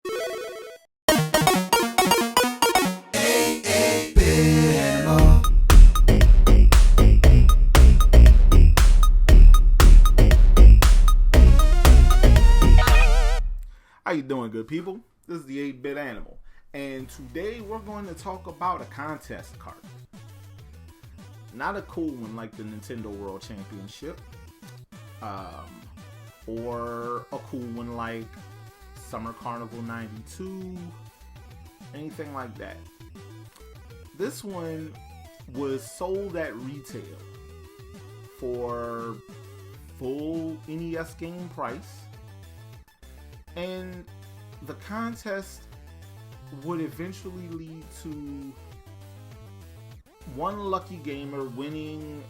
How you doing, good people? This is the 8-Bit Animal, and today we're going to talk about a contest cart. Not a cool one like the Nintendo World Championship, or a cool one like Summer Carnival 92, anything like that. This one was sold at retail for full NES game price. And the contest would eventually lead to one lucky gamer winning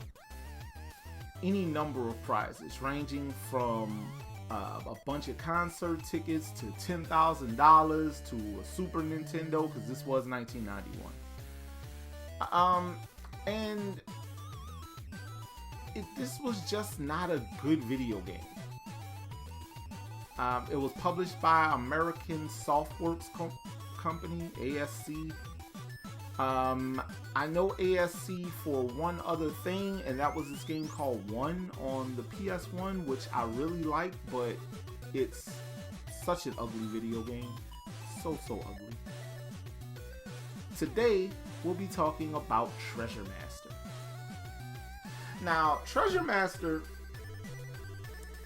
any number of prizes, ranging from a bunch of concert tickets to $10,000 to a Super Nintendo, because this was 1991. This was just not a good video game. It was published by American Softworks Company, ASC. I know ASC for one other thing, and that was this game called One on the PS1, which I really like, but it's such an ugly video game. So ugly. Today, we'll be talking about Tresure Master. Now, Tresure Master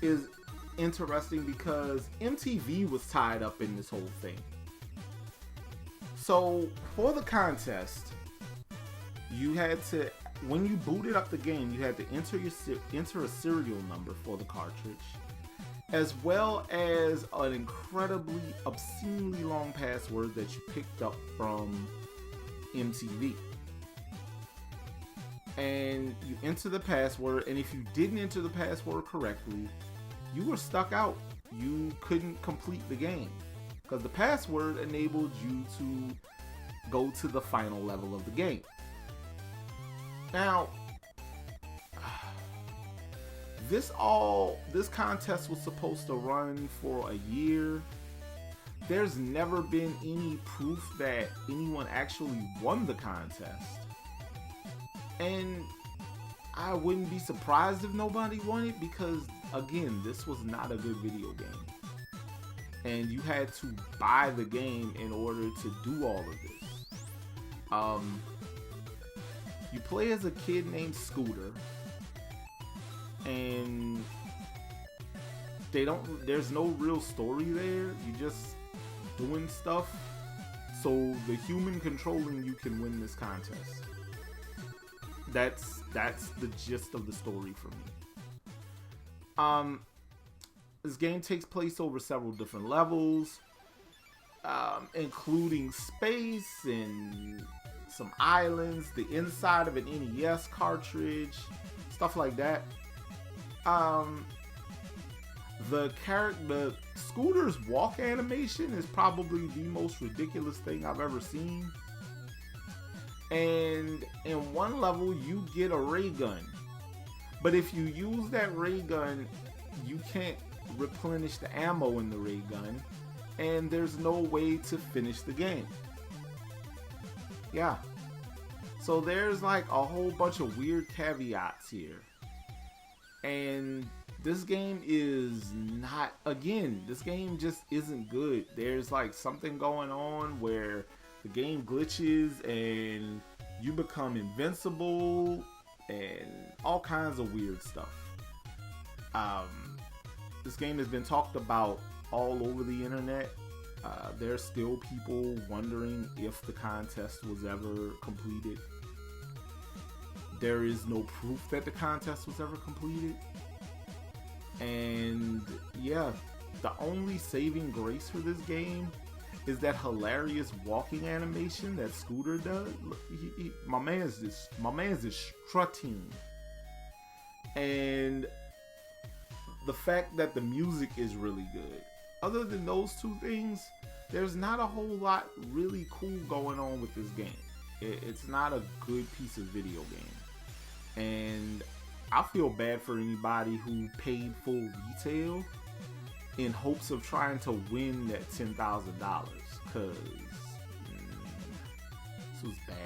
is interesting because MTV was tied up in this whole thing. So for the contest, you had to, when you booted up the game, you had to enter a serial number for the cartridge, as well as an incredibly obscenely long password that you picked up from MTV. And you enter the password, and if you didn't enter the password correctly, you were stuck out. You couldn't complete the game because the password enabled you to go to the final level of the game. Now, this contest was supposed to run for a year. There's never been any proof that anyone actually won the contest. And I wouldn't be surprised if nobody won it, because again, this was not a good video game, and you had to buy the game in order to do all of this. You play as a kid named Scooter, and there's no real story there. You just doing stuff so the human controlling you can win this contest. That's the gist of the story for me. This game takes place over several different levels, including space and some islands, the inside of an NES cartridge, stuff like that. The Scooter's walk animation is probably the most ridiculous thing I've ever seen. And in one level, you get a ray gun. But if you use that ray gun, you can't replenish the ammo in the ray gun, and there's no way to finish the game. Yeah. So there's like a whole bunch of weird caveats here. And this game is not, again, this game just isn't good. There's like something going on where the game glitches and you become invincible and all kinds of weird stuff. This game has been talked about all over the internet. There's still people wondering if the contest was ever completed. There is no proof that the contest was ever completed. And yeah, the only saving grace for this game is that hilarious walking animation that Scooter does. My man's just strutting, and the fact that the music is really good. Other than those two things, there's not a whole lot really cool going on with this game. It's not a good piece of video game, and I feel bad for anybody who paid full retail in hopes of trying to win that $10,000, because this was bad.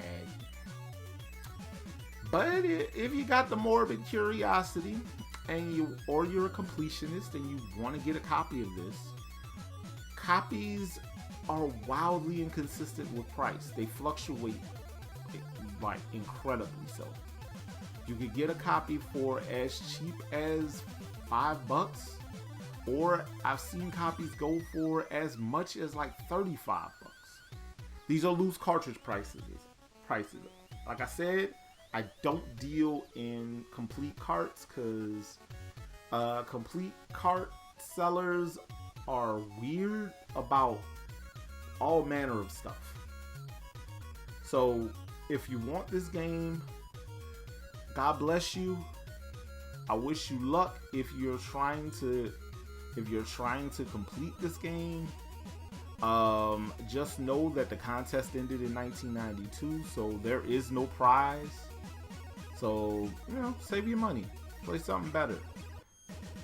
But if you got the morbid curiosity and you're a completionist and you want to get a copy of this, copies are wildly inconsistent with price. They fluctuate like incredibly so. You could get a copy for as cheap as $5, or I've seen copies go for as much as like $35. These are loose cartridge prices. Like I said, I don't deal in complete carts because complete cart sellers are weird about all manner of stuff. So if you want this game, God bless you. I wish you luck if you're trying to complete this game. Just know that the contest ended in 1992, so there is no prize. So, save your money. Play something better.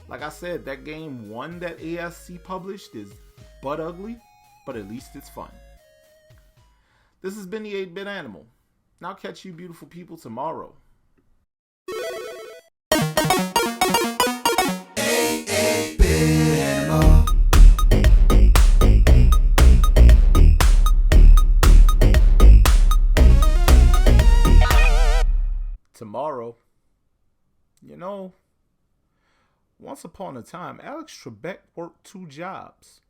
Like I said, that game one that ASC published is butt ugly, but at least it's fun. This has been the 8-Bit Animal. And I'll catch you beautiful people tomorrow. Tomorrow, once upon a time, Alex Trebek worked 2 jobs.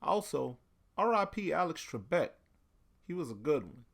Also, R.I.P. Alex Trebek. He was a good one.